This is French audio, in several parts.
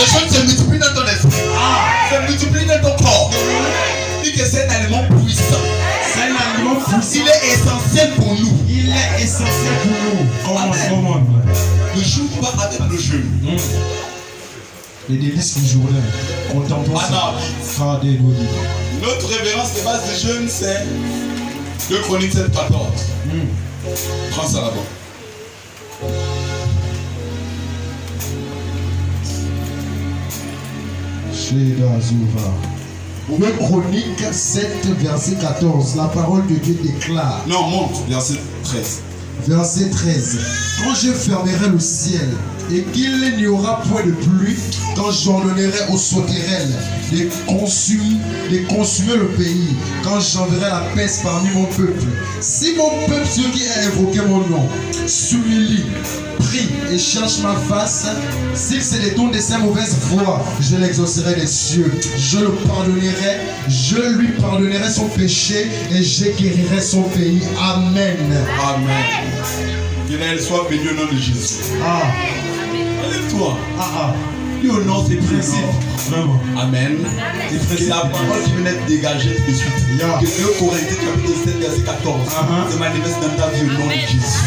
Les choses se multiplient dans ton esprit. Se multiplient dans ton corps. Dis que c'est un aliment puissant. C'est un aliment puissant. Il est essentiel pour nous. Il est essentiel pour nous. Comment? Ne joue pas avec le jeûne. Les délices du journée. Contemplons ça. Notre révérence de base du jeûne, c'est 2 Chroniques 7, 14. Prends ça là-bas. Deux Chroniques 7, verset 14. La parole de Dieu déclare. Non, monte, verset 13. Verset 13. Quand je fermerai le ciel et qu'il n'y aura point de pluie, quand j'ordonnerai aux sauterelles de consumer le pays, quand j'enverrai la peste parmi mon peuple, si mon peuple, ceux qui a invoqué mon nom, s'humilie, prie et cherche ma face, s'il se détourne de ses mauvaises voies, je l'exaucerai des cieux, je lui pardonnerai son péché et je guérirai son pays. Amen. Amen. Qu'il soit béni au nom de Jésus. Lève-toi. Dis au nom de principe. Vraiment. Amen. C'est la parole qui venait de dégager tout de suite. Que 2 Corinthiens chapitre 7 verset 14 se manifeste dans ta vie au nom de Jésus.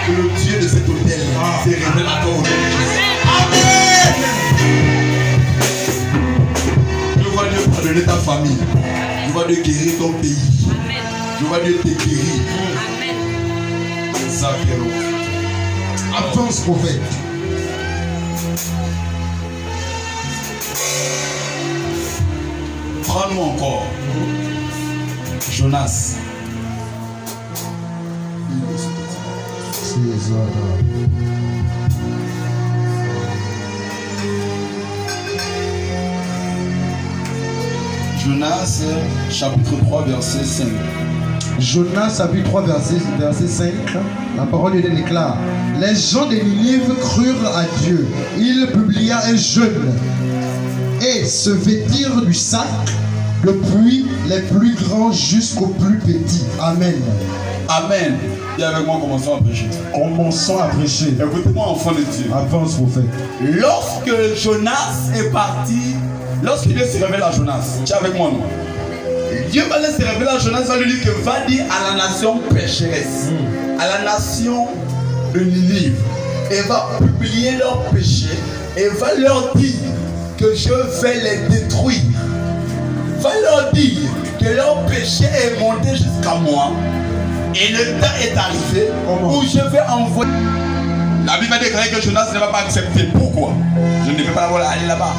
Que le Dieu de cet hôtel se révèle à toi au nom de Jésus. Amen. Je vois Dieu pardonner ta famille. Je vois Dieu guérir ton pays. Je vois Dieu te guérir. Zakero. Avance, prophète. Prends-nous encore. Jonas. Jonas, chapitre 3, verset 5. Jonas, chapitre 3, verset 5. La parole de Dieu déclare. Les gens de Ninive crurent à Dieu. Il publia un jeûne et se vêtirent du sac, depuis les plus grands jusqu'aux plus petits. Amen. Amen. Et avec moi, commençons à prêcher. Commençons à prêcher. Écoutez-moi, enfant de Dieu. Avance, prophète. Lorsque Jonas est parti, lorsque Dieu se révèle à Jonas, tu es avec moi, non? Dieu va se révéler à Jonas, va lui dire que va dire à la nation pécheresse, à la nation de Ninive, et va publier leurs péchés, et va leur dire que je vais les détruire. Va leur dire que leur péché est monté jusqu'à moi, et le temps est arrivé où je vais envoyer. La Bible va déclarer que Jonas ne va pas accepter. Pourquoi? Je ne vais pas aller là-bas.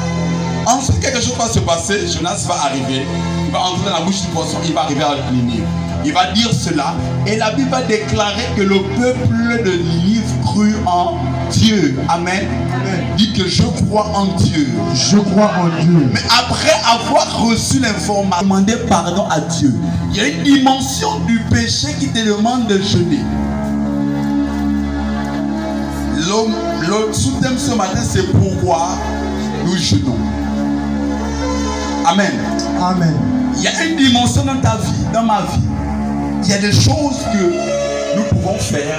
Ensuite, quelque chose va se passer. Jonas va arriver. Il va entrer dans la bouche du poisson. Il va arriver à Ninive. Il va dire cela. Et la Bible va déclarer que le peuple de Ninive crut en Dieu. Amen. Dit que je crois en Dieu. Je crois en Dieu. Mais après avoir reçu l'information, demander pardon à Dieu. Il y a une dimension du péché qui te demande de jeûner. Le sous-thème ce matin, c'est pourquoi nous jeûnons. Amen. Amen. Il y a une dimension dans ta vie, dans ma vie. Il y a des choses que nous pouvons faire.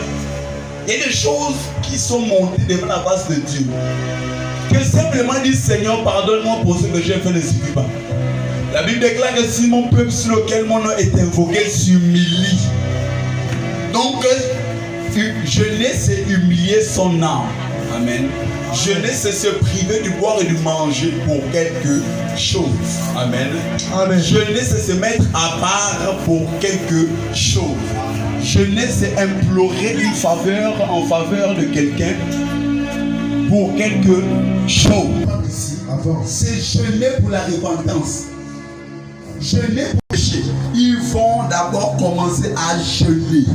Il y a des choses qui sont montées devant la face de Dieu. Que simplement dire Seigneur, pardonne-moi pour ce que j'ai fait ne suffit pas. La Bible déclare que si mon peuple sur lequel mon nom est invoqué s'humilie. Donc, jeûner, c'est humilier son âme. Amen. Jeûner, c'est se priver du boire et du manger pour quelque chose. Amen. Amen. Jeûner, c'est se mettre à part pour quelque chose. Jeûner, c'est implorer une faveur en faveur de quelqu'un pour quelque chose. C'est jeûner pour la repentance. Jeûner pour le péché. Ils vont d'abord commencer à jeûner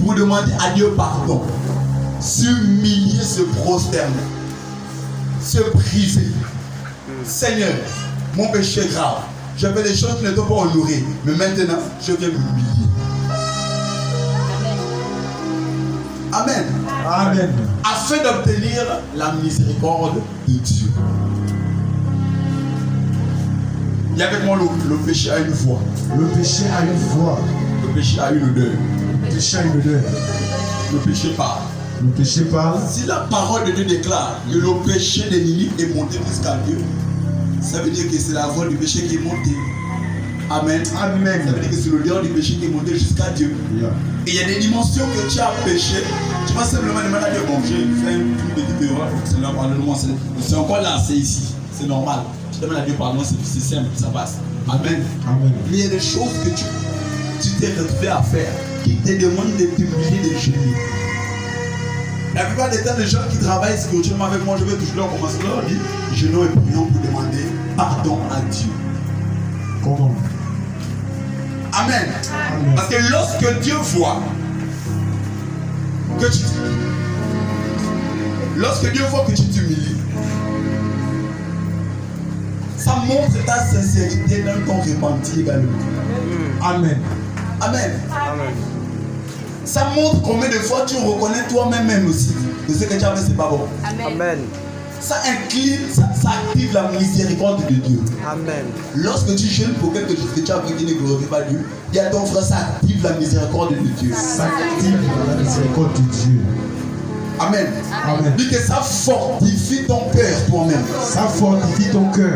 pour demander à Dieu pardon. S'humilier, se prosterner, se priver. Seigneur, mon péché est grave. Je fais des choses qui ne t'ont pas honoré. Mais maintenant, je viens m'humilier. Amen. Amen. Afin d'obtenir la miséricorde de Dieu. Il y a avec moi le péché a une voix. Le péché a une voix. Le péché a une odeur. Le péché a une odeur. Le péché parle. Le péché parle. Si la parole de Dieu déclare que le péché de Lilith est monté jusqu'à Dieu, ça veut dire que c'est la voix du péché qui est montée. Amen. Amen. Ça veut dire que c'est l'odeur du péché qui est monté jusqu'à Dieu. Yeah. Et il y a des dimensions que tu as péché. Tu vas simplement demander à Dieu, bon, j'ai fait une petite erreur, c'est encore là, c'est ici. C'est normal. Tu demandes à Dieu pardon, c'est simple, ça passe. Amen. Amen. Mais il y a des choses que tu t'es retrouvé à faire qui te demandent de t'humilier, de genoux. La plupart des temps, les gens qui travaillent spirituellement avec moi, je vais toujours leur commencer à leur dire genoux et prions pour demander pardon à Dieu. Comment? Amen. Amen. Parce que lorsque Dieu voit que tu t'humilies, ça montre ta sincérité dans ton repenti également. Amen. Amen. Ça montre combien de fois tu reconnais toi-même aussi que ce que tu as fait, c'est pas bon. Amen. Ça incline, ça active la miséricorde de Dieu. Amen. Lorsque tu jeûnes pour quelque chose que tu as fait qui ne glorifie pas Dieu, il y a ton frère, ça active la miséricorde de Dieu. Ça active la miséricorde de Dieu. Amen. Amen. Dis que ça fortifie ton cœur toi-même. Ça fortifie ton cœur.